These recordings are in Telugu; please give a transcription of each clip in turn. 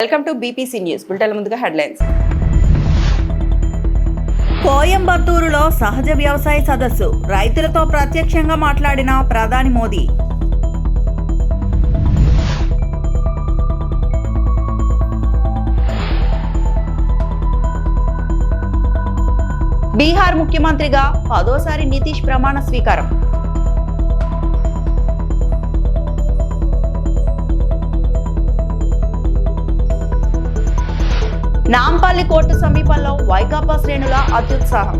Welcome to BPC news bulletin. ముందుగా హెడ్లైన్స్. కోయంబత్తూరులో సహజ వ్యవసాయ సదస్సు, రైతులతో ప్రత్యక్షంగా మాట్లాడిన ప్రధాని మోదీ. బీహార్ ముఖ్యమంత్రిగా 10వ నితీష్ ప్రమాణ స్వీకారం. నాంపల్లి కోర్టు సమీపంలో వైకాపా శ్రేణుల అత్యుత్సాహం.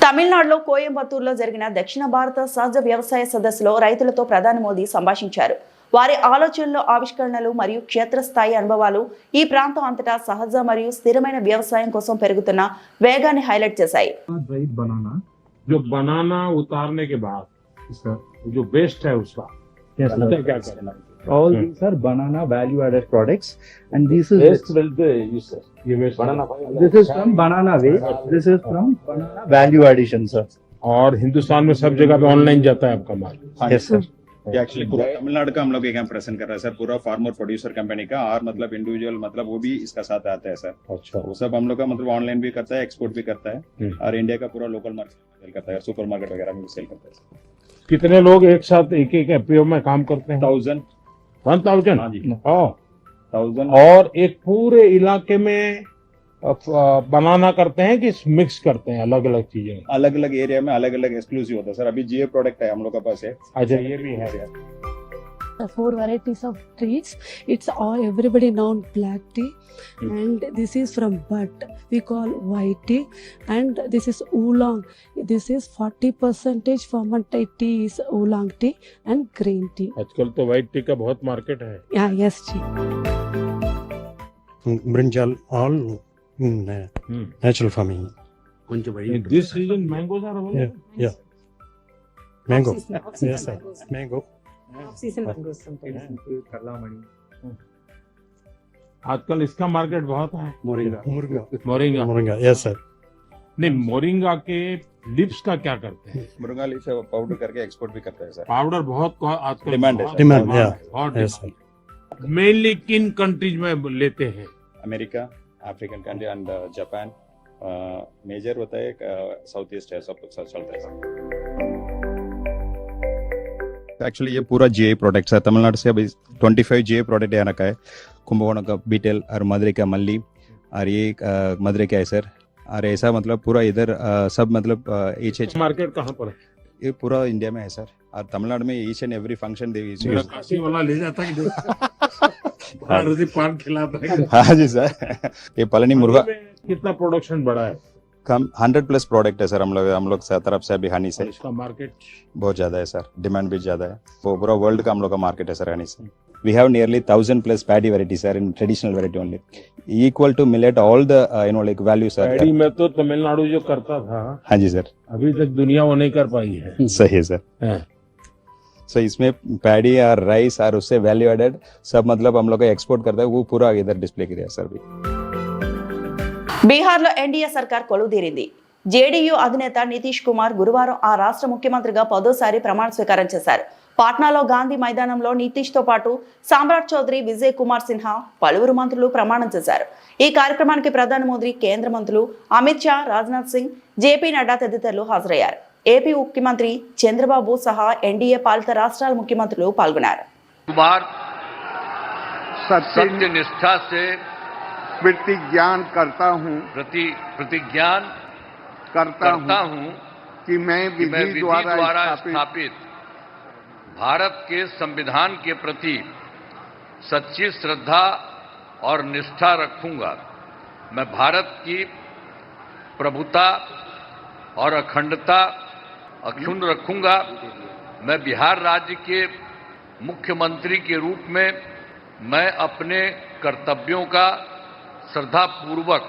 తమిళనాడులో కోయంబత్తూరులో జరిగిన దక్షిణ భారత సహజ వ్యవసాయ సదస్సులో రైతులతో ప్రధాని మోదీ సంభాషించారు. వారి ఆలోచనలు, ఆవిష్కరణలు మరియు క్షేత్రస్థాయి అనుభవాలు ఈ ప్రాంతం అంతటా సహజ మరియు స్థిరమైన వ్యవసాయం కోసం పెరుగుతున్న వేగాన్ని హైలైట్ చేశాయి. जो बेस्ट है उसका yes sir. क्या करना all these are banana value added products and this is best wealth use sir ये best banana this is from banana waste, this is from banana value addition sir. और हिंदुस्तान में सब जगह पे ऑनलाइन जाता है आपका माल. yes sir. ये एक्चुअली पूरा तमिलनाडु का हम लोग एक प्रेजेंट कर रहे हैं सर, पूरा फार्मर प्रोड्यूसर कंपनी का, और मतलब इंडिविजुअल मतलब वो भी इसका साथ आता है सर. अच्छा वो सब हम लोग का मतलब ऑनलाइन भी करता है, एक्सपोर्ट भी करता है, और इंडिया का पूरा लोकल मार्केट सेल करता है, सुपर मार्केट वगैरह में भी सेल करता है. कितने लोग एक साथ एक एपीओ में काम करते हैं? 1000 हाँ जी. हाँ 1000 और एक पूरे इलाके में बनाना करते हैं कि मिक्स करते हैं अलग अलग चीजें? अलग अलग एरिया में अलग अलग एक्सक्लूसिव होता है सर. अभी जीए प्रोडक्ट है हम लोग का पास है. अच्छा ये भी है. The 4 varieties of trees. It's all everybody known black tea, and this is from bud. We call white tea, and this is oolong. This is 40% fermented tea is oolong tea and green tea. आजकल तो व्हाइट टी का बहुत मार्केट है. Yeah, yes, tea. brinjal all natural farming. In this season mangoes are available. Yeah. Mango. Yes sir. Mango. Season mangoes sometimes. आजकल इसका मार्केट बहुत है. Moringa. मोरिंगा. Yes sir. नहीं, मोरिंगा के लिप्स का क्या करते हैं? मुर्गा लीफ से पाउडर करके एक्सपोर्ट भी करता है सर. पाउडर बहुत आजकल डिमांड है. Demand, yeah. बहुत Yes sir. मेनली किन कंट्रीज में लेते हैं? America, African country and Japan. Major होता है साउथ ईस्ट है, सब चलता है. एक्चुअली ये पूरा जीए प्रोडक्ट्स है. तमिलनाडु से अभी 25 जीए प्रोडक्ट यहाँ रखा है. कुंभकोणम का बीटेल और मदुरई का मल्ली, और ये मदुरई का है सर. और ऐसा मतलब पूरा इधर सब मतलब ईच मार्केट कहाँ पर है? ये पूरा इंडिया में है सर. और तमिलनाडु में ईच एंड एवरी फंक्शन दे मेरा काशी वाला ले जाता है पान खिलाता है. हाँ जी सर. ये पलनी मुर्गा कितना प्रोडक्शन बढ़ा है? कम 100+ प्रोडक्ट है सर. हम लोग से तरफ से अभी हनी से इसका मार्केट बहुत ज्यादा है सर. डिमांड भी ज्यादा है. वो पूरा वर्ल्ड का हम लोग का मार्केट है सर हनी से. We have nearly 1000+ paddy varieties sir, in traditional variety only, equal to millet, all the like values sir. Paddy में तो तमिलनाडु जो करता था, हाँ जी सर. अभी तक दुनिया वो नहीं कर पाई है. सही है सर. हाँ. सो इसमें पैडी और राइस और उससे वैल्यू एडेड सब मतलब हम लोग का एक्सपोर्ट करता है, वो पूरा इधर डिस्प्ले किया सर. भी బీహార్లో ఎన్డీఏ సర్కార్ కొలువుదీరింది. జేడీయూ అధినేత నితీష్ కుమార్ గురువారం ఆ రాష్ట్ర ముఖ్యమంత్రిగా 10వ ప్రమాణ స్వీకారం చేశారు. పాట్నాలో గాంధీ మైదానంలో నితీష్ తో పాటు సామ్రాట్ చౌదరి, విజయ్ కుమార్ సిన్హా, పలువురు మంత్రులు ప్రమాణం చేశారు. ఈ కార్యక్రమానికి ప్రధాని మోదీ, కేంద్ర మంత్రులు అమిత్ షా, రాజ్నాథ్ సింగ్, జేపీ నడ్డా తదితరులు హాజరయ్యారు. ఏపీ ముఖ్యమంత్రి చంద్రబాబు సహా ఎన్డీఏ పాలిత రాష్ట్రాల ముఖ్యమంత్రులు పాల్గొన్నారు. सत्यनिष्ठा से प्रतिज्ञान करता हूँ कि मैं विधि द्वारा स्थापित भारत के संविधान के प्रति सच्ची श्रद्धा और निष्ठा रखूंगा. मैं भारत की प्रभुता और अखंडता अक्षुण्ण रखूंगा. मैं बिहार राज्य के मुख्यमंत्री के रूप में मैं अपने कर्तव्यों का श्रद्धापूर्वक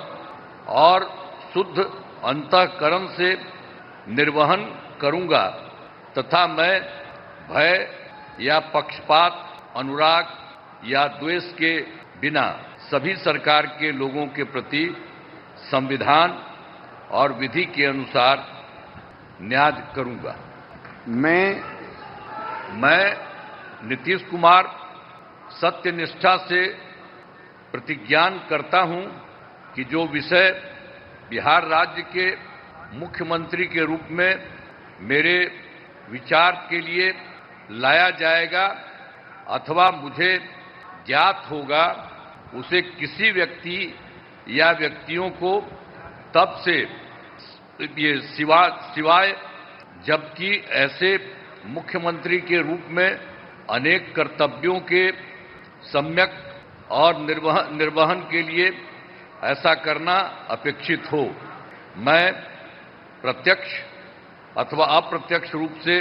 और शुद्ध अंतःकरण से निर्वहन करूंगा तथा मैं भय या पक्षपात, अनुराग या द्वेष के बिना सभी सरकार के लोगों के प्रति संविधान और विधि के अनुसार न्याय करूंगा. मैं नीतीश कुमार सत्यनिष्ठा से प्रतिज्ञान करता हूं कि जो विषय बिहार राज्य के मुख्यमंत्री के रूप में मेरे विचार के लिए लाया जाएगा अथवा मुझे ज्ञात होगा, उसे किसी व्यक्ति या व्यक्तियों को तब से ये सिवाय जबकि ऐसे मुख्यमंत्री के रूप में अनेक कर्तव्यों के सम्यक और निर्वहन के लिए ऐसा करना अपेक्षित हो, मैं प्रत्यक्ष अथवा अप्रत्यक्ष रूप से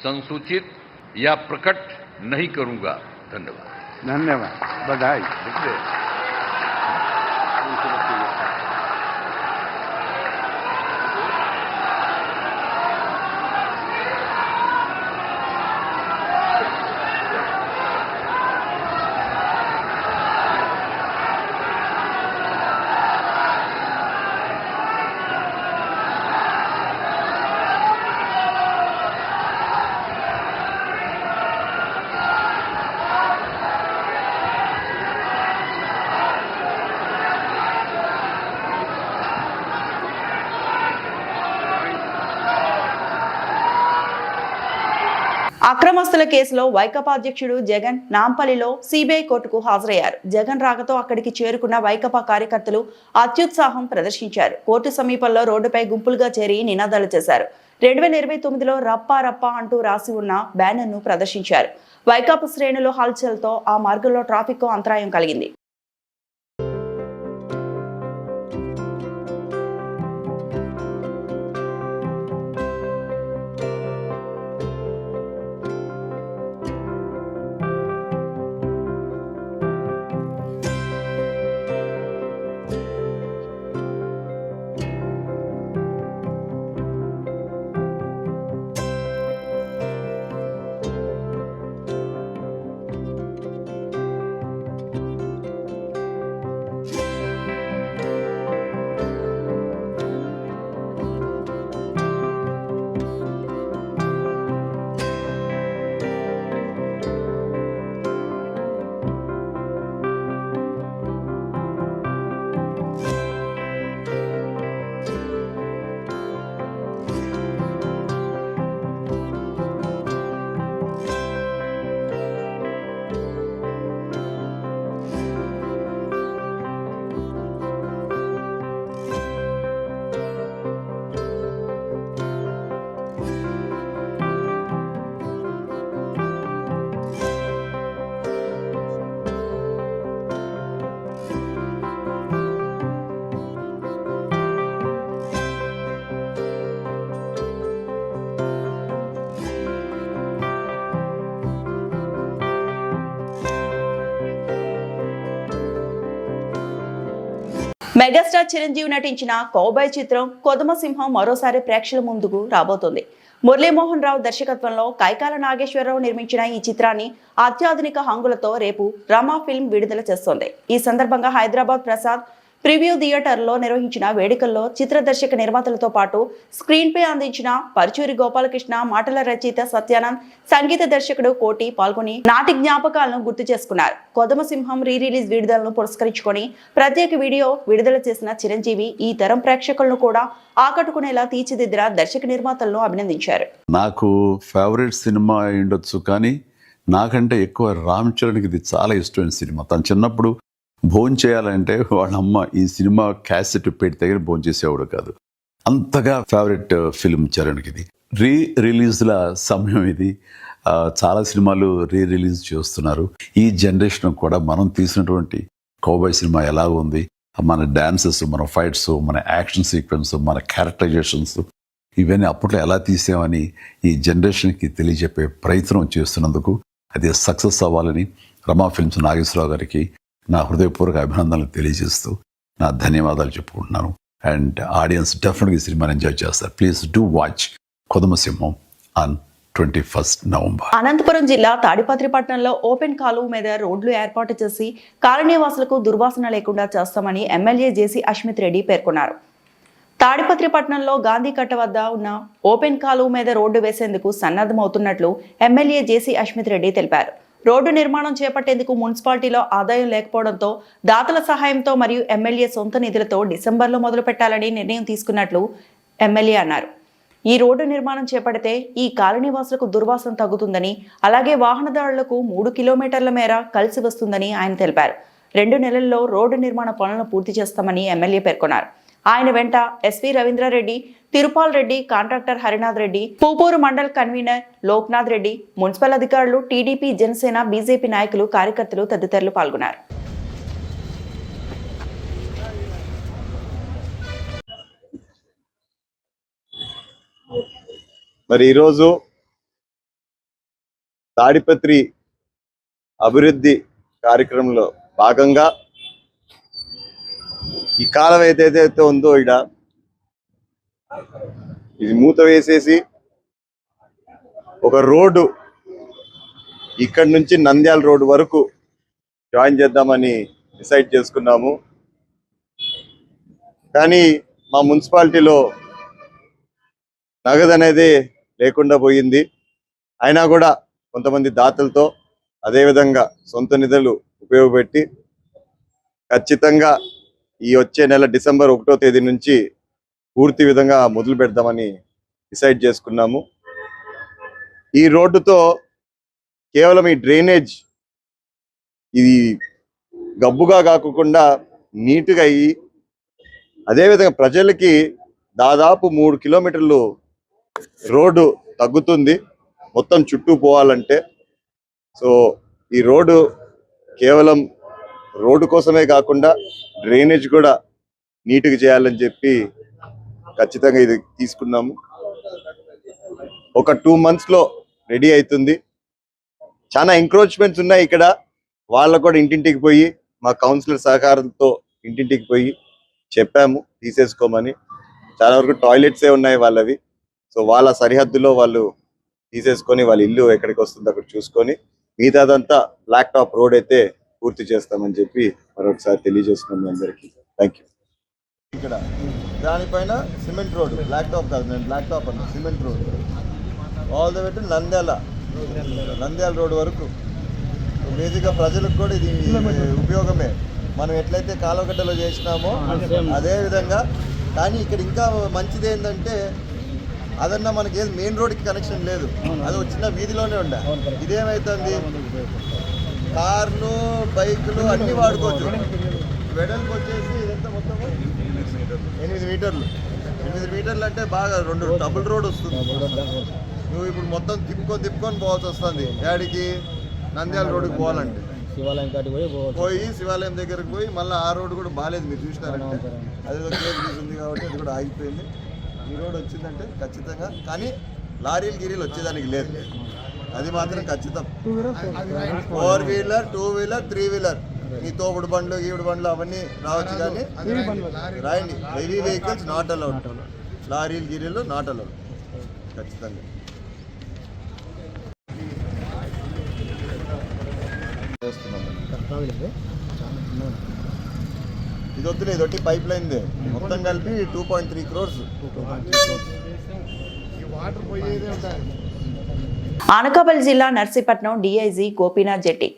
संसूचित या प्रकट नहीं करूंगा। धन्यवाद। धन्यवाद, बधाई। అక్రమస్తుల కేసులో వైకాపా అధ్యక్షుడు జగన్ నాంపల్లిలో సిబిఐ కోర్టుకు హాజరయ్యారు. జగన్ రాకతో అక్కడికి చేరుకున్న వైకాపా కార్యకర్తలు అత్యుత్సాహం ప్రదర్శించారు. కోర్టు సమీపంలో రోడ్డుపై గుంపులుగా చేరి నినాదాలు చేశారు. 2029లో రప్పా రప్పా అంటూ రాసి ఉన్న బ్యానర్ను ప్రదర్శించారు. వైకాపా శ్రేణులు హల్చల్తో ఆ మార్గంలో ట్రాఫిక్ కు అంతరాయం కలిగింది. మెగాస్టార్ చిరంజీవి నటించిన కౌబాయ్ చిత్రం కొదమ సింహం మరోసారి ప్రేక్షకుల ముందుకు రాబోతోంది. మురళీమోహన్ రావు దర్శకత్వంలో కైకాల నాగేశ్వరరావు నిర్మించిన ఈ చిత్రాన్ని అత్యాధునిక హంగులతో రేపు రమా ఫిల్మ్ విడుదల చేస్తోంది. ఈ సందర్భంగా హైదరాబాద్ ప్రసాద్ ప్రివ్యూ థియేటర్లో నిర్వహించిన వేడుకల్లో చిత్ర దర్శక నిర్మాతలతో పాటు స్క్రీన్ పే అందించిన పరుచూరి గోపాలకృష్ణ, మాటల రచయిత సత్యానంద్, సంగీత దర్శకుడు కోటి పాల్గొని నాటి జ్ఞాపకాలను గుర్తు చేసుకున్నారు. కొదమ సింహం రీ రిలీజ్ విడుదలను పురస్కరించుకొని ప్రత్యేక వీడియో విడుదల చేసిన చిరంజీవి ఈ తరం ప్రేక్షకులను కూడా ఆకట్టుకునేలా తీర్చిదిద్దిన దర్శక నిర్మాతలను అభినందించారు. నాకు ఫేవరెట్ సినిమా అయ్యుండొచ్చు, కానీ నాకంటే ఎక్కువ రామ్ చరణ్కి ఇది చాలా ఇష్టమైన సినిమా. తను చిన్నప్పుడు భోజనం చేయాలంటే వాళ్ళ అమ్మ ఈ సినిమా క్యాసెట్ పెట్టి దగ్గర భోజనం చేసేవాడు కాదు. అంతగా ఫేవరెట్ ఫిల్మ్ చరణ్కి ఇది. రీ రిలీజ్ల సమయం ఇది. చాలా సినిమాలు రీ రిలీజ్ చేస్తున్నారు. ఈ జనరేషన్ కూడా మనం తీసినటువంటి కౌబాయ్ సినిమా ఎలా ఉంది, మన డాన్సెస్, మన ఫైట్స్, మన యాక్షన్ సీక్వెన్స్, మన క్యారెక్టరైజేషన్స్, ఇవన్నీ అప్పట్లో ఎలా తీసామని ఈ జనరేషన్కి తెలియజెప్పే ప్రయత్నం చేస్తున్నందుకు అది సక్సెస్ అవ్వాలని రమా ఫిల్మ్స్ నాగేశ్వరరావు గారికి నా హృదయపూర్వక అభినందనలు తెలియజేస్తూ నా ధన్యవాదాలు చెప్పుకుంటున్నాను. అండ్ ఆడియన్స్ డెఫినెట్గా ఈ సినిమాని ఎంజాయ్ చేస్తారు. ప్లీజ్ డూ వాచ్ కొదమ సింహం ఆన్ 21st November. అనంతపురం జిల్లా తాడిపత్రిపట్నంలో ఓపెన్ కాలువ మీద రోడ్లు ఏర్పాటు చేసి కాలనీవాసులకు దుర్వాసన లేకుండా చేస్తామని ఎమ్మెల్యే జేసీ అశ్మిత్ రెడ్డి పేర్కొన్నారు. తాడిపత్రిపట్నంలో గాంధీ కట్ట వద్ద ఉన్న ఓపెన్ కాలువ మీద రోడ్డు వేసేందుకు సన్నద్ధమవుతున్నట్లు ఎమ్మెల్యే జేసీ అశ్మిత్ రెడ్డి తెలిపారు. రోడ్డు నిర్మాణం చేపట్టేందుకు మున్సిపాలిటీలో ఆదాయం లేకపోవడంతో దాతల సహాయంతో మరియు ఎమ్మెల్యే సొంత నిధులతో డిసెంబర్లో మొదలు పెట్టాలని నిర్ణయం తీసుకున్నట్లు ఎమ్మెల్యే అన్నారు. ఈ రోడ్డు నిర్మాణం చేపడితే ఈ కాలనీవాసులకు దుర్వాసన తగ్గుతుందని, అలాగే వాహనదారులకు 3 కిలోమీటర్ల మేర కలిసి వస్తుందని ఆయన తెలిపారు. 2 నెలల్లో రోడ్డు నిర్మాణ పనులను పూర్తి చేస్తామని ఎమ్మెల్యే పేర్కొన్నారు. ఆయన వెంట SV Ravindra Reddy, Tirupal Reddy, contractor Harinath Reddy, Pupuru mandal convener Loknath Reddy, municipal అధికారులు, టీడీపీ, జనసేన, బీజేపీ నాయకులు, కార్యకర్తలు తదితరులు పాల్గొన్నారు. మరి ఈరోజు తాడిపత్రి అభివృద్ధి కార్యక్రమంలో భాగంగా ఈ కాలం ఏదైతే ఉందో ఇది మూత వేసేసి ఒక రోడ్డు ఇక్కడి నుంచి నంద్యాల రోడ్డు వరకు జాయిన్ చేద్దామని డిసైడ్ చేసుకున్నాము. కానీ మా మున్సిపాలిటీలో నగదు అనేది లేకుండా పోయింది. అయినా కూడా కొంతమంది దాతలతో అదేవిధంగా సొంత నిధులు ఉపయోగపెట్టి ఖచ్చితంగా ఈ వచ్చే నెల డిసెంబర్ 1వ తేదీ నుంచి పూర్తి విధంగా మొదలు పెడదామని డిసైడ్ చేసుకున్నాము. ఈ రోడ్డుతో కేవలం ఈ డ్రైనేజ్ ఇది గబ్బుగా కాకుండా నీట్గా అయ్యి అదేవిధంగా ప్రజలకి దాదాపు 3 కిలోమీటర్లు రోడ్డు తగ్గుతుంది మొత్తం చుట్టూ పోవాలంటే. సో ఈ రోడ్డు కేవలం రోడ్డు కోసమే కాకుండా డ్రైనేజ్ కూడా నీట్గా చేయాలని చెప్పి ఖచ్చితంగా ఇది తీసుకున్నాము. ఒక 2 monthsలో రెడీ అవుతుంది. చాలా ఎంక్రోచ్మెంట్స్ ఉన్నాయి ఇక్కడ. వాళ్ళకు కూడా ఇంటింటికి పోయి మా కౌన్సిలర్ సహకారంతో ఇంటింటికి పోయి చెప్పాము తీసేసుకోమని. చాలా వరకు టాయిలెట్సే ఉన్నాయి వాళ్ళవి. సో వాళ్ళ సరిహద్దులో వాళ్ళు తీసేసుకొని వాళ్ళ ఇల్లు ఎక్కడికి వస్తుందో అక్కడ చూసుకొని మిగతాదంతా బ్లాక్ టాప్ రోడ్ అయితే పూర్తి చేస్తామని చెప్పి మరొకసారి తెలియజేస్తున్నాం మీ అందరికీ. Thank you. ఇక్కడ దానిపైన సిమెంట్ రోడ్, బ్లాక్ టాప్ కాదు, నేను బ్లాక్ టాప్ అన్నా, cement road all the way to Nandyal road వరకు. బేసిక్గా ప్రజలకు కూడా ఇది ఉపయోగమే. మనం ఎట్లయితే కాలువగడ్డలో చేసినామో అదే విధంగా. కానీ ఇక్కడ ఇంకా మంచిది ఏంటంటే అదన్నా మనకి ఏది మెయిన్ రోడ్కి కనెక్షన్ లేదు, అది చిన్న వీధిలోనే ఉండే. ఇదేమవుతుంది, కార్లు, బైకులు అన్నీ వాడుకోవచ్చు. వెడల్పు వచ్చేసి ఇదంతా మొత్తం 8 మీటర్లు. 8 మీటర్లు అంటే బాగా 2 డబుల్ రోడ్ వస్తుంది. నువ్వు ఇప్పుడు మొత్తం తిప్పుకొని పోవాల్సి వస్తుంది. యాడికి నంద్యాల రోడ్డుకి పోవాలంటే శివాలయం కాటికి పోయి శివాలయం దగ్గరకు పోయి మళ్ళీ ఆ రోడ్డు కూడా బాగాలేదు. మీరు చూసినారంటే అది కేసు ఉంది కాబట్టి అది కూడా ఆగిపోయింది. ఈ రోడ్ వచ్చిందంటే ఖచ్చితంగా, కానీ లారీలు గిరీలు వచ్చేదానికి లేదు, అది మాత్రం ఖచ్చితం. 4 వీలర్, 2 వీలర్, 3 వీలర్, ఈ తోపుడు బండ్లు, ఈవిడు బండ్లు అవన్నీ రావచ్చు, కానీ రాయండి హెవీ వెహికల్స్ నాట్ అలౌడ్, లారీలు గిరీలు నాట్ అలౌడ్ ఖచ్చితంగా. ఇది వద్దులే, ఇది ఒకటి పైప్ లైన్ మొత్తం కలిపి 2.3 crores. అనకాపల్లి జిల్లా నర్సీపట్నం డీఐజీ గోపీనాథ్ జెట్టి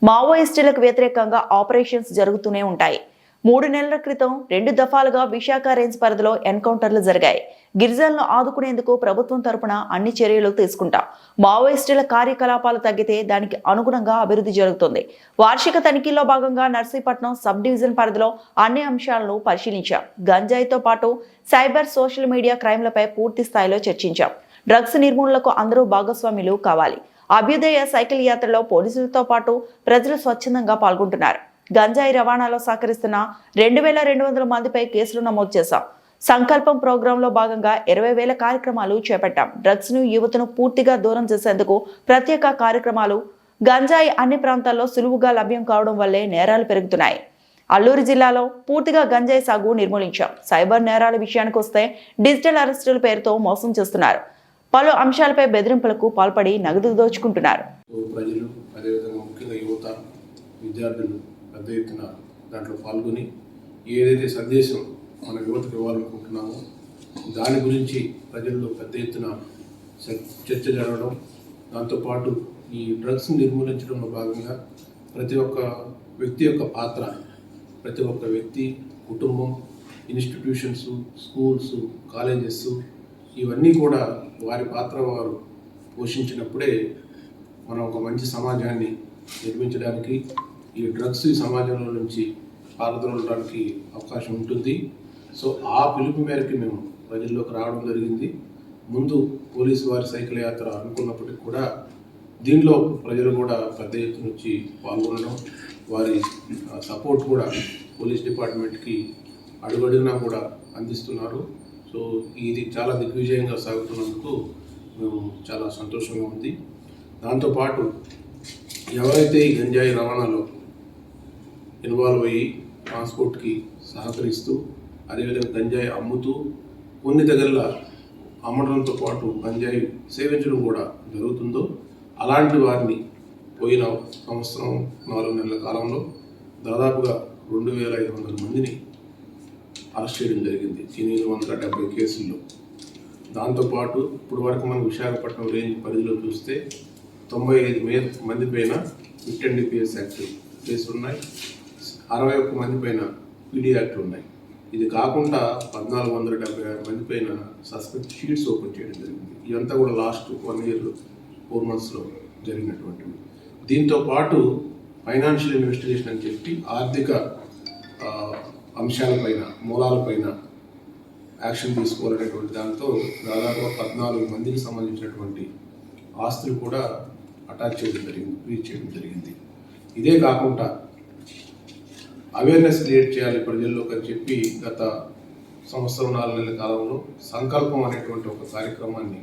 మావోయిస్టులకు వ్యతిరేకంగా ఆపరేషన్స్ జరుగుతూనే ఉంటాయి. 3 నెలల క్రితం 2 దఫాలుగా విశాఖ రేంజ్ పరిధిలో ఎన్కౌంటర్లు జరిగాయి. గిరిజనులను ఆదుకునేందుకు ప్రభుత్వం తరపున అన్ని చర్యలు తీసుకుంటాం. మావోయిస్టుల కార్యకలాపాలు తగ్గితే దానికి అనుగుణంగా అభివృద్ధి జరుగుతుంది. వార్షిక తనిఖీల్లో భాగంగా నర్సీపట్నం సబ్ డివిజన్ పరిధిలో అన్ని అంశాలను పరిశీలించాం. గంజాయితో పాటు సైబర్, సోషల్ మీడియా క్రైమ్లపై పూర్తి స్థాయిలో చర్చించాం. డ్రగ్స్ నిర్మూలనకు అందరూ భాగస్వాములు కావాలి. అభ్యుదయ సైకిల్ యాత్రలో పోలీసులతో పాటు ప్రజలు స్వచ్ఛందంగా పాల్గొంటున్నారు. గంజాయి రవాణాలో సహకరిస్తున్న 2200 మందిపై కేసులు నమోదు చేశాం. సంకల్పం ప్రోగ్రాంలో భాగంగా 20,000 కార్యక్రమాలు చేపట్టాం. డ్రగ్స్ ను యువతను పూర్తిగా దూరం చేసేందుకు ప్రత్యేక కార్యక్రమాలు. గంజాయి అన్ని ప్రాంతాల్లో సులువుగా లభ్యం కావడం వల్లే నేరాలు పెరుగుతున్నాయి. అల్లూరు జిల్లాలో పూర్తిగా గంజాయి సాగు నిర్మూలించాం. సైబర్ నేరాల విషయానికి వస్తే డిజిటల్ అరెస్టుల పేరుతో మోసం చేస్తున్నారు. పలు అంశాలపై బెదిరింపులకు పాల్పడి నగదు దోచుకుంటున్నారు. ప్రజలు అదేవిధంగా ముఖ్యంగా యువత, విద్యార్థులు పెద్ద ఎత్తున దాంట్లో పాల్గొని ఏదైతే సందేశం మన యువతకు ఇవ్వాలనుకుంటున్నాము. దాని గురించి ప్రజల్లో పెద్ద ఎత్తున చర్చ జరగడం, దాంతోపాటు ఈ డ్రగ్స్ నిర్మూలించడంలో భాగంగా ప్రతి ఒక్క వ్యక్తి యొక్క పాత్ర, ప్రతి ఒక్క వ్యక్తి, కుటుంబం, ఇన్స్టిట్యూషన్స్, స్కూల్స్, కాలేజెస్ ఇవన్నీ కూడా వారి పాత్ర వారు పోషించినప్పుడే మనం ఒక మంచి సమాజాన్ని నిర్మించడానికి, ఈ డ్రగ్స్ ఈ సమాజంలో నుంచి పారదోలడానికి అవకాశం ఉంటుంది. సో ఆ పిలుపు మేరకు మేము ప్రజల్లోకి రావడం జరిగింది. ముందు పోలీసు వారి సైకిల్ యాత్ర అనుకున్నప్పటికీ కూడా దీనిలో ప్రజలు కూడా పెద్ద ఎత్తున వచ్చి పాల్గొనడం, వారి సపోర్ట్ కూడా పోలీస్ డిపార్ట్మెంట్కి అడుగడుగునా కూడా అందిస్తున్నారు. సో ఇది చాలా దిగ్విజయంగా సాగుతున్నందుకు మేము చాలా సంతోషంగా ఉంది. దాంతోపాటు ఎవరైతే ఈ గంజాయి రవాణాలో ఇన్వాల్వ్ అయ్యి ట్రాన్స్పోర్ట్కి సహకరిస్తూ, అదేవిధంగా గంజాయి అమ్ముతూ, కొన్ని దగ్గర అమ్మడంతో పాటు గంజాయి సేవించడం కూడా జరుగుతుందో అలాంటి వారిని పోయిన సంవత్సరం 4 నెలల కాలంలో దాదాపుగా 2500 మందిని అరెస్ట్ చేయడం జరిగింది 870 కేసుల్లో. దాంతోపాటు ఇప్పుడు వరకు మనం విశాఖపట్నం రేంజ్ పరిధిలో చూస్తే 95 మంది పైన విట్ అండ్ డిపిఎస్ యాక్ట్ కేసులు ఉన్నాయి, 61 మంది పైన పీడీ యాక్ట్ ఉన్నాయి. ఇది కాకుండా 1476 మంది పైన సస్పెక్ట్ షీట్స్ ఓపెన్ చేయడం జరిగింది. ఇదంతా కూడా లాస్ట్ 1 year 4 monthsలో జరిగినటువంటివి. దీంతో పాటు ఫైనాన్షియల్ ఇన్వెస్టిగేషన్ అని చెప్పి ఆర్థిక అంశాలపైన, మూలాలపైన యాక్షన్ తీసుకోవాలనేటువంటి దాంతో దాదాపుగా 14 మందికి సంబంధించినటువంటి ఆస్తులు కూడా అటాచ్ చేయడం జరిగింది, రీచ్ చేయడం జరిగింది. ఇదే కాకుండా అవేర్నెస్ క్రియేట్ చేయాలి ప్రజల్లోకి అని చెప్పి గత సంవత్సరం 4 నెలల కాలంలో సంకల్పం అనేటువంటి ఒక కార్యక్రమాన్ని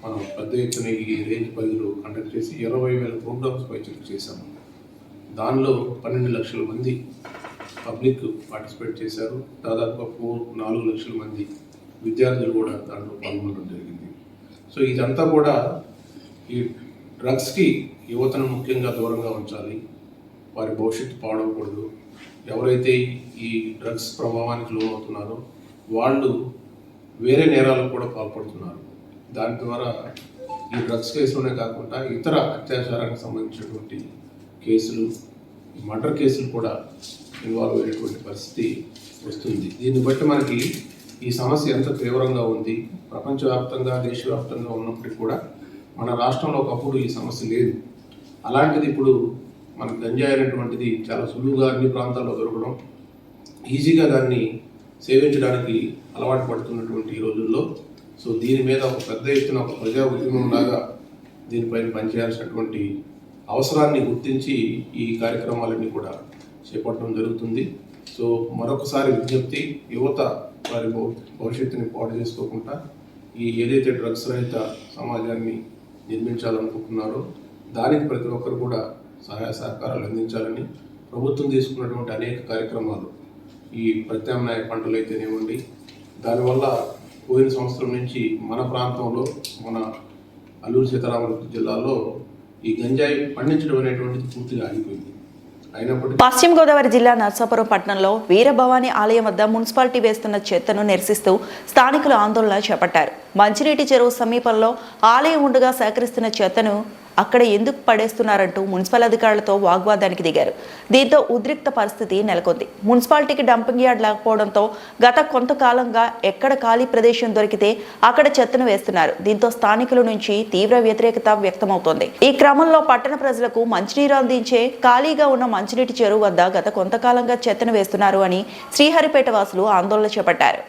మనం పెద్ద ఎత్తున ఈ రేంజ్ పరిధిలో కండక్ట్ చేసి 20,000 ప్రోగ్రామ్స్ పైచలకు చేశాము. దానిలో 12 లక్షల మంది పబ్లిక్ పార్టిసిపేట్ చేశారు. దాదాపుగా 4 లక్షల మంది విద్యార్థులు కూడా దాంట్లో పాల్గొనడం జరిగింది. సో ఇదంతా కూడా ఈ డ్రగ్స్కి యువతను ముఖ్యంగా దూరంగా ఉంచాలి, వారి భవిష్యత్తు పాడవకూడదు. ఎవరైతే ఈ డ్రగ్స్ ప్రభావానికి లోనవుతున్నారో వాళ్ళు వేరే నేరాలకు కూడా పాల్పడుతున్నారు. దాని ద్వారా ఈ డ్రగ్స్ కేసులోనే కాకుండా ఇతర అత్యాచారానికి సంబంధించినటువంటి కేసులు, మర్డర్ కేసులు కూడా ఇన్వాల్వ్ అయ్యేటువంటి పరిస్థితి వస్తుంది. దీన్ని బట్టి మనకి ఈ సమస్య ఎంత తీవ్రంగా ఉంది, ప్రపంచవ్యాప్తంగా దేశవ్యాప్తంగా ఉన్నప్పటికీ కూడా మన రాష్ట్రంలో ఒకప్పుడు ఈ సమస్య లేదు. అలాంటిది ఇప్పుడు మనకు గంజాయి అనేటువంటిది చాలా సులువుగా అన్ని ప్రాంతాల్లో దొరకడం, ఈజీగా దాన్ని సేవించడానికి అలవాటు పడుతున్నటువంటి ఈ రోజుల్లో సో దీని మీద ఒక పెద్ద ఎత్తున ఒక ప్రజా ఉద్యమంలాగా దీనిపైన పనిచేయాల్సినటువంటి అవసరాన్ని గుర్తించి ఈ కార్యక్రమాలన్నీ కూడా చేపట్టడం జరుగుతుంది. సో మరొకసారి విజ్ఞప్తి, యువత వారి భవిష్యత్తుని పాడు చేసుకోకుండా ఈ ఏదైతే డ్రగ్స్ రహిత సమాజాన్ని నిర్మించాలనుకుంటున్నారో దానికి ప్రతి ఒక్కరు కూడా సహాయ సహకారాలు అందించాలని, ప్రభుత్వం తీసుకున్నటువంటి అనేక కార్యక్రమాలు, ఈ ప్రత్యామ్నాయ పంటలు అయితేనేవ్వండి, దానివల్ల పోయిన సంవత్సరం నుంచి మన ప్రాంతంలో, మన అల్లూరు సీతారామరాజు జిల్లాలో ఈ గంజాయి పండించడం అనేటువంటిది పూర్తిగా ఆగిపోయింది. అయినప్పటికీ పశ్చిమ గోదావరి జిల్లా నర్సాపురం పట్టణంలో వీరభవాని ఆలయం వద్ద మున్సిపాలిటీ వేస్తున్న చెత్తను నిరసిస్తూ స్థానికులు ఆందోళన చేపట్టారు. మంచినీటి చెరువు సమీపంలో ఆలయం ఉండగా సేకరిస్తున్న చెత్తను అక్కడ ఎందుకు పడేస్తున్నారంటూ మున్సిపల్ అధికారులతో వాగ్వాదానికి దిగారు. దీంతో ఉద్రిక్త పరిస్థితి నెలకొంది. మున్సిపాలిటీకి డంపింగ్ యార్డ్ లేకపోవడంతో గత కొంతకాలంగా ఎక్కడ ఖాళీ ప్రదేశం దొరికితే అక్కడ చెత్తను వేస్తున్నారు. దీంతో స్థానికుల నుంచి తీవ్ర వ్యతిరేకత వ్యక్తమవుతోంది. ఈ క్రమంలో పట్టణ ప్రజలకు మంచినీరు అందించే ఖాళీగా ఉన్న మంచినీటి చెరువు వద్ద గత కొంతకాలంగా చెత్తను వేస్తున్నారు అని శ్రీహరిపేట వాసులు ఆందోళన చేపట్టారు.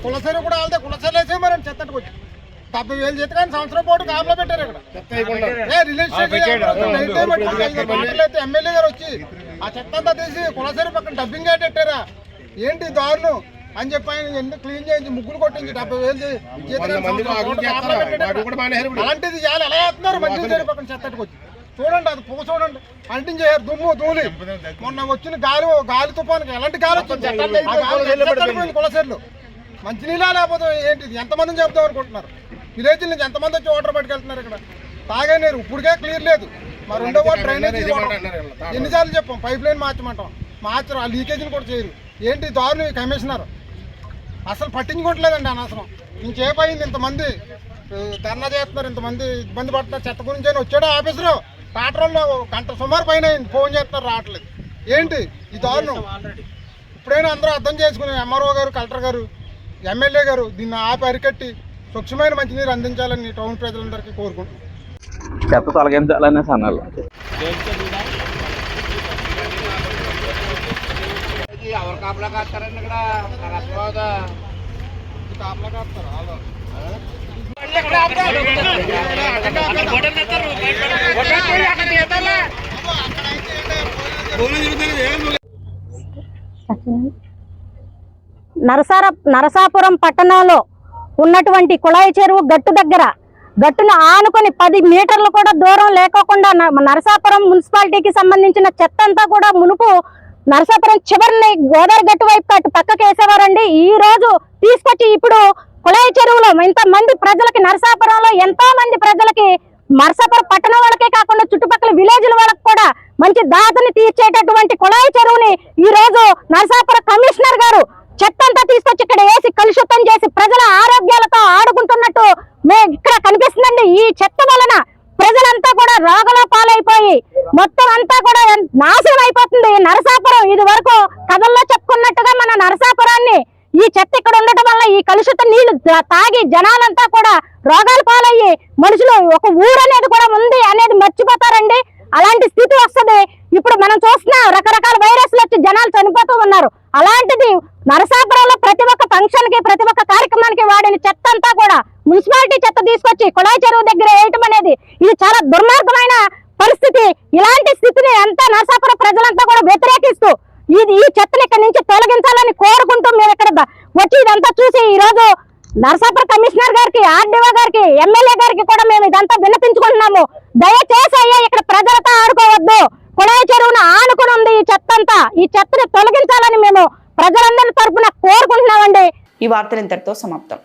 కులసరి కూడా కులసరి మరి చెత్త 70,000 జీతకాన్ని సంవత్సరం పాటు కాపలా పెట్టారు ఇక్కడ రిలీజ్ ఎమ్మెల్యే గారు వచ్చి ఆ చెత్త అంతా తీసి కులసరి పక్కన డబ్బింగ్ పెట్టారా ఏంటి దారుణం అని చెప్పి ఆయన ఎందుకు క్లీన్ చేయించి ముగ్గులు కొట్టించి 70,000 అలాంటిది చాలా ఎలా వేస్తున్నారు మంచి పక్కన చెత్తకి వచ్చి చూడండి అది పొగ చూడండి అంటించేయారు దుమ్ము ధూళి మొన్న వచ్చిన గాలి తుఫానికి ఎలాంటి గాలి వచ్చింది కులసరిలో మంచినీళ్ళ లేకపోతే ఏంటి ఎంతమందిని చెప్తాం అనుకుంటున్నారు విలేజ్ నుంచి ఎంతమంది వచ్చి వాటర్ పట్టుకెళ్తున్నారు ఇక్కడ తాగే నీరు ఇప్పుడుకే క్లియర్ లేదు మరి రెండో వాటర్ డ్రైనేజీ ఎన్నిసార్లు చెప్పాం పైప్ లైన్ మార్చమంటాం మార్చరు ఆ లీకేజీని కూడా చేయరు ఏంటి దారుణం కమిషనర్ అసలు పట్టించుకోవట్లేదండి అనవసరం ఇంకేమైంది ఇంతమంది ధర్నా చేస్తున్నారు ఇంతమంది ఇబ్బంది పడుతున్నారు చెత్త గురించి అని వచ్చాడు ఆఫీసరు ట్రాక్టర్లో గంట సుమారు పైన ఫోన్ చేస్తున్నారు రావట్లేదు ఏంటి ఈ దారుణం ఇప్పుడైనా అందరూ అర్థం చేసుకుని ఎంఆర్ఓ గారు కలెక్టర్ గారు ఎమ్మెల్యే గారు దీన్ని ఆపి అరికట్టి స్వచ్ఛమైన మంచినీరు అందించాలని టౌన్ ప్రజలందరికీ కోరుకుంటున్నాం చెత్త తొలగించాలనేసి అన్నారు ఎవరు కాపలా కాస్తారండి ఇక్కడ కాపలా కాస్తారు నరసాపురం పట్టణంలో ఉన్నటువంటి కుళాయి చెరువు గట్టును ఆనుకొని 10 మీటర్లు కూడా దూరం లేకోకుండా నరసాపురం మున్సిపాలిటీకి సంబంధించిన చెత్త అంతా కూడా మునుపు నరసాపురం చివరిని గోదావరి గట్టు వైపు అటు పక్కకి వేసేవారండి. ఈ రోజు తీసుకొచ్చి ఇప్పుడు కుళాయి చెరువులో ఇంతమంది ప్రజలకి నరసాపురంలో ఎంతో మంది ప్రజలకి నరసాపురం పట్టణం వాళ్ళకే కాకుండా చుట్టుపక్కల విలేజ్ల వాళ్ళకి కూడా మంచి దాతని తీర్చేటటువంటి కుళాయి చెరువుని ఈ రోజు నరసాపురం కమిషనర్ గారు చెత్త అంతా తీసుకొచ్చి ఇక్కడ వేసి కలుషితం చేసి ప్రజల ఆరోగ్యాలతో ఆడుకుంటున్నట్టు ఇక్కడ కనిపిస్తుందండి. ఈ చెత్త వలన ప్రజలంతా కూడా రోగాల పాలైపోయి మొత్తం అంతా కూడా నాశనం అయిపోతుంది నరసాపురం. ఇది వరకు కథల్లో చెప్పుకున్నట్టుగా మన నరసాపురాన్ని ఈ చెత్త ఇక్కడ ఉండటం వల్ల ఈ కలుషిత నీళ్లు తాగి జనాలంతా కూడా రోగాలు పాలయ్యి మనుషులు ఒక ఊరు అనేది కూడా ఉంది అనేది మర్చిపోతారండి. అలాంటి స్థితి వస్తుంది. ఇప్పుడు మనం చూస్తున్నాం రకరకాల వైరస్లు వచ్చి జనాలు చనిపోతూ ఉన్నారు. అలాంటిది నరసాపురంలో ప్రతి ఒక్క ఫంక్షన్ కి ప్రతి ఒక్క కార్యక్రమానికి వాడిన చెత్త అంతా కూడా మున్సిపాలిటీ చెత్త తీసుకొచ్చి కుళాయి చెరువు దగ్గర వేయటం అనేది ఇది చాలా దుర్మార్గమైన పరిస్థితి. ఇలాంటి స్థితిని అంతా నరసాపురం ప్రజలంతా కూడా వ్యతిరేకిస్తూ ఈ చెత్తని ఇక్కడ నుంచి తొలగించాలని కోరుకుంటూ మేము ఇక్కడ వచ్చి ఇదంతా చూసి ఈ రోజు నరసాపురం కమిషనర్ గారికి ఆర్డీఓ గారికి ఎమ్మెల్యే గారికి కూడా మేము ఇదంతా విన్నపించుకుంటున్నాము. దయచేసి అయ్యా ఇక్కడ ప్రజలతో ఆడుకోవద్దు. కుళాయి చెరువును ఆనుకుని ఉంది ఈ చెత్త అంతా. ఈ చెత్తని తొలగించాలని మేము ప్రజలందరి తరఫున కోరుకుంటున్నామండి. ఈ వార్తలు ఇంతటితో సమాప్తం.